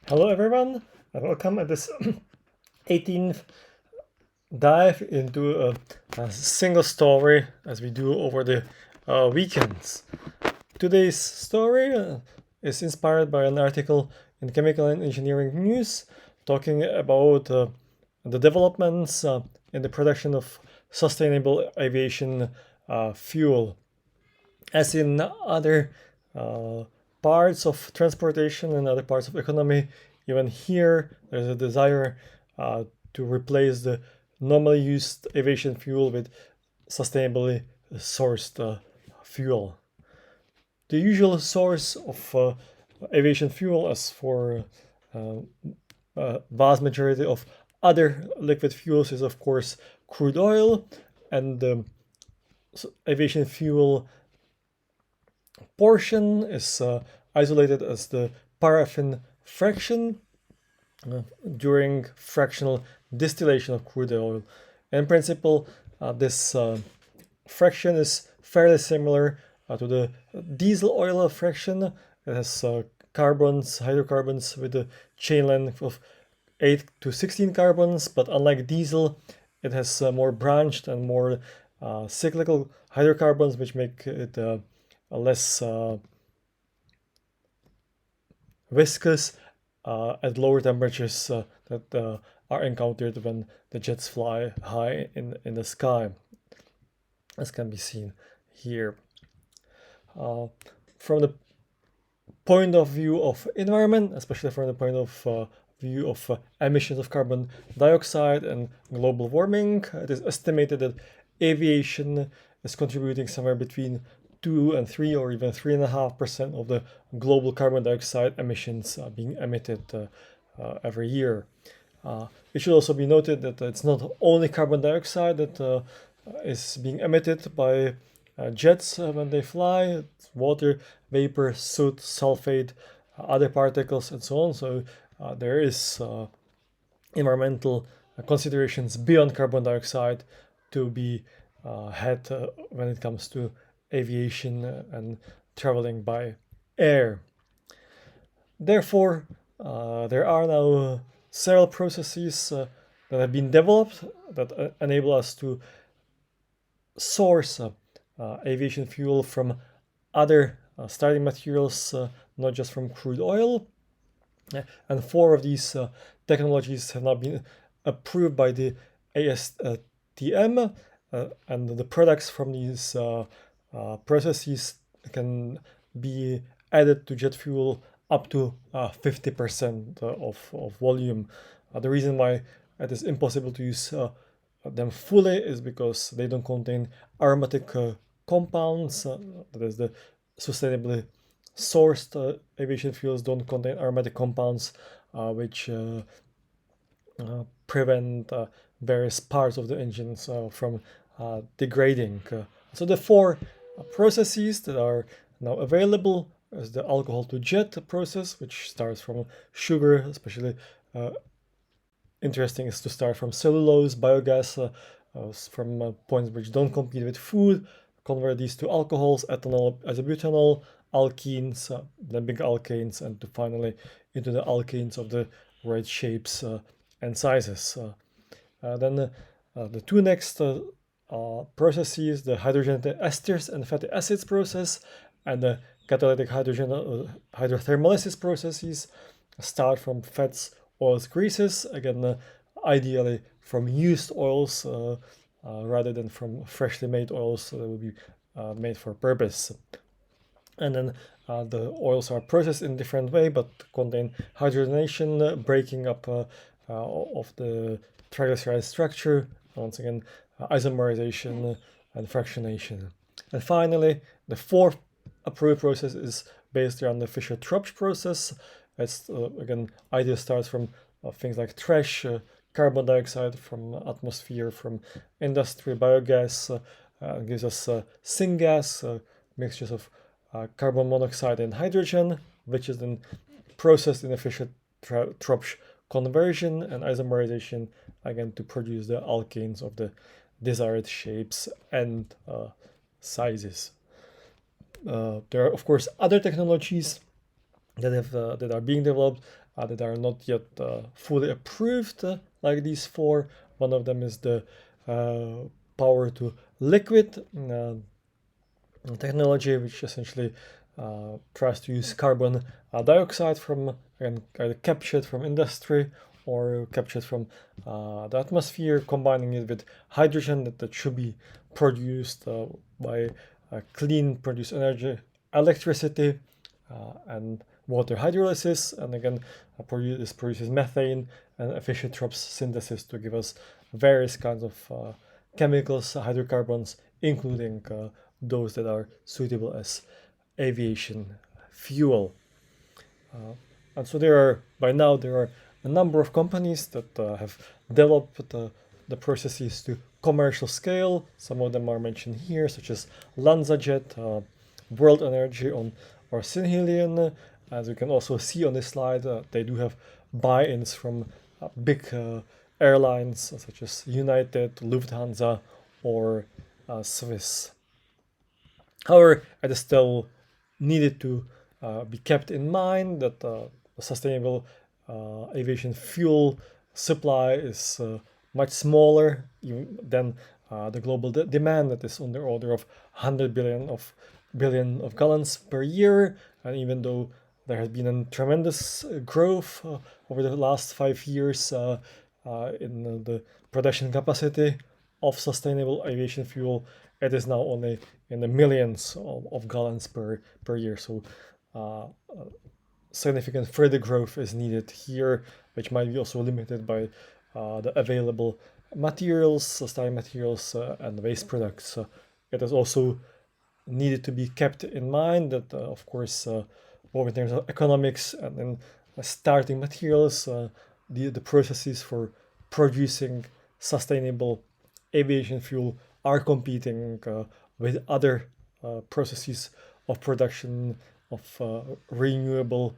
Hello everyone, and welcome at this 18th dive into a single story as we do over the weekends. Today's story is inspired by an article in Chemical and Engineering News talking about the developments in the production of sustainable aviation fuel. As in other uh, parts of transportation and other parts of economy, even here there's a desire to replace the normally used aviation fuel with sustainably sourced fuel. The usual source of aviation fuel, as for vast majority of other liquid fuels, is of course crude oil, and the aviation fuel portion is isolated as the paraffin fraction during fractional distillation of crude oil. In principle, this fraction is fairly similar to the diesel oil fraction. It has hydrocarbons with a chain length of 8 to 16 carbons, but unlike diesel, it has more branched and more cyclical hydrocarbons, which make it less viscous at lower temperatures that are encountered when the jets fly high in the sky, as can be seen here. From the point of view of environment, especially from the point of view of emissions of carbon dioxide and global warming, it is estimated that aviation is contributing somewhere between 2 and 3 or even 3.5% of the global carbon dioxide emissions being emitted every year. It should also be noted that it's not only carbon dioxide that is being emitted by jets when they fly. It's water, vapor, soot, sulfate, other particles, and so on. So there is environmental considerations beyond carbon dioxide to be had when it comes to aviation and traveling by air. Therefore, there are now several processes that have been developed that enable us to source aviation fuel from other starting materials, not just from crude oil. And 4 of these technologies have now been approved by the ASTM, and the products from these processes can be added to jet fuel up to 50% of volume. The reason why it is impossible to use them fully is because they don't contain aromatic compounds. That is, the sustainably sourced aviation fuels don't contain aromatic compounds which prevent various parts of the engines from degrading. So the 4 processes that are now available is the alcohol to jet process, which starts from sugar. Especially interesting is to start from cellulose, biogas, from points which don't compete with food, convert these to alcohols, ethanol, isobutanol, alkenes, then big alkanes, and to finally into the alkanes of the right shapes and sizes. Then the 2 next processes, the hydrogen esters and fatty acids process and the catalytic hydrothermolysis processes, start from fats, oils, greases, again ideally from used oils rather than from freshly made oils that will be made for purpose. And then the oils are processed in a different way but contain hydrogenation, breaking up of the triglyceride structure, once again isomerization and fractionation. And finally, the 4th approved process is based around the Fischer-Tropsch process. It's again, idea starts from things like trash, carbon dioxide from atmosphere, from industry, biogas, gives us syngas, mixtures of carbon monoxide and hydrogen, which is then processed in a Fischer-Tropsch conversion and isomerization, again to produce the alkanes of the desired shapes and sizes. There are of course other technologies that are being developed that are not yet fully approved, like these four. One of them is the power to liquid technology, which essentially tries to use carbon dioxide from, again, either captured from industry or captured from the atmosphere, combining it with hydrogen that should be produced by clean produced energy, electricity, and water hydrolysis. And again, this produces methane and Fischer-Tropsch synthesis to give us various kinds of chemicals, hydrocarbons, including those that are suitable as aviation fuel. And so by now there are a number of companies that have developed the processes to commercial scale. Some of them are mentioned here, such as Lanzajet, World Energy, or Synhelion. As you can also see on this slide, they do have buy-ins from big airlines such as United, Lufthansa, or Swiss. However, it is still needed to be kept in mind that the sustainable aviation fuel supply is much smaller than the global demand that is on the order of 100 billion of gallons per year. And even though there has been a tremendous growth over the last 5 years in the production capacity of sustainable aviation fuel, it is now only in the millions of gallons per year. So significant further growth is needed here, which might be also limited by the available materials, starting materials, and waste products. It is also needed to be kept in mind that, of course, both in terms of economics and then starting materials, the processes for producing sustainable aviation fuel are competing with other processes of production of renewable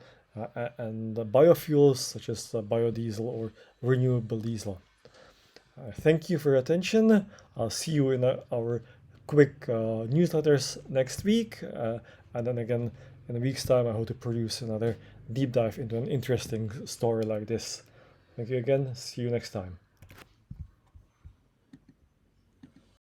and biofuels, such as biodiesel or renewable diesel. Thank you for your attention. I'll see you in our quick newsletters next week. And then again, in a week's time, I hope to produce another deep dive into an interesting story like this. Thank you again. See you next time.